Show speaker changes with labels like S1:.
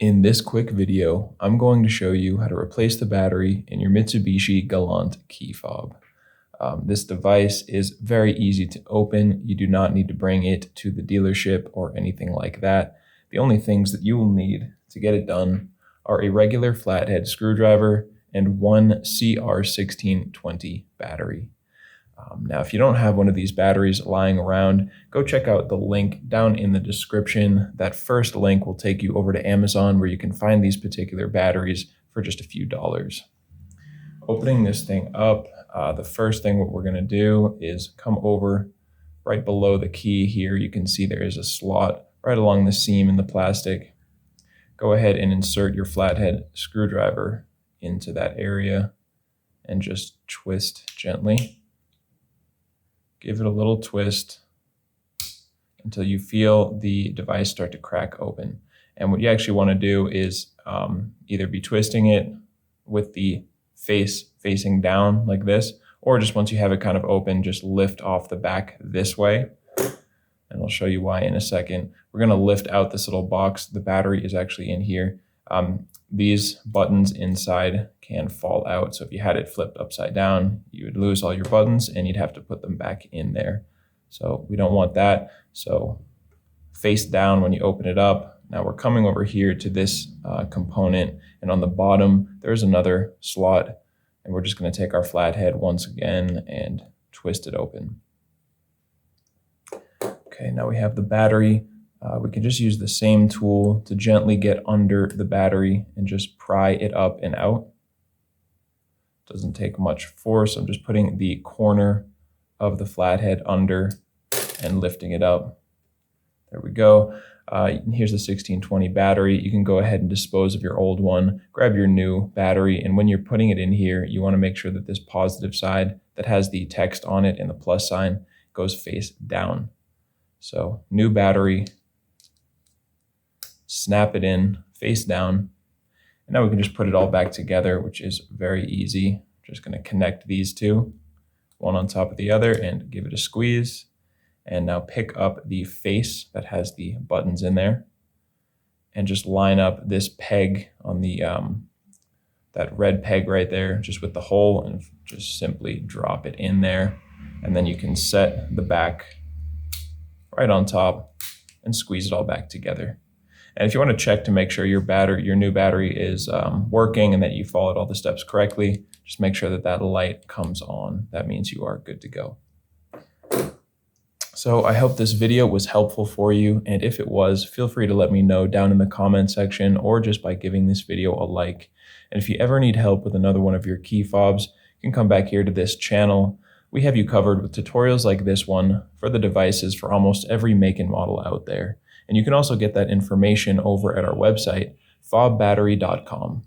S1: In this quick video, I'm going to show you how to replace the battery in your Mitsubishi Galant key fob. This device is very easy to open. You do not need to bring it to the dealership or anything like that. The only things that you will need to get it done are a regular flathead screwdriver and one CR1620 battery. Now, if you don't have one of these batteries lying around, go check out the link down in the description. That first link will take you over to Amazon where you can find these particular batteries for just a few dollars. Opening this thing up, the first thing what we're going to do is come over right below the key here. You can see there is a slot right along the seam in the plastic. Go ahead and insert your flathead screwdriver into that area and just twist gently. Give it a little twist until you feel the device start to crack open. And what you actually want to do is either be twisting it with the face facing down like this, or just once you have it kind of open, just lift off the back this way. And I'll show you why in a second. We're going to lift out this little box. The battery is actually in here. These buttons inside can fall out. So if you had it flipped upside down, you would lose all your buttons and you'd have to put them back in there. So we don't want that. So face down when you open it up. Now we're coming over here to this component, and on the bottom, there's another slot, and we're just going to take our flathead once again and twist it open. Okay, now we have the battery. We can just use the same tool to gently get under the battery and just pry it up and out. Doesn't take much force. I'm just putting the corner of the flathead under and lifting it up. There we go. Here's the 1620 battery. You can go ahead and dispose of your old one, grab your new battery, and when you're putting it in here, you want to make sure that this positive side that has the text on it and the plus sign goes face down. So new battery, snap it in face down, and now we can just put it all back together, which is very easy. Just going to connect these two, one on top of the other, and give it a squeeze. And now pick up the face that has the buttons in there and just line up this peg on the that red peg right there, just with the hole, and just simply drop it in there. And then you can set the back right on top and squeeze it all back together. And if you want to check to make sure your new battery is working and that you followed all the steps correctly, just make sure that that light comes on. That means you are good to go. So I hope this video was helpful for you, and if it was, feel free to let me know down in the comment section or just by giving this video a like. And if you ever need help with another one of your key fobs, you can come back here to this channel. We have you covered with tutorials like this one for the devices for almost every make and model out there. And you can also get that information over at our website, FobBattery.com.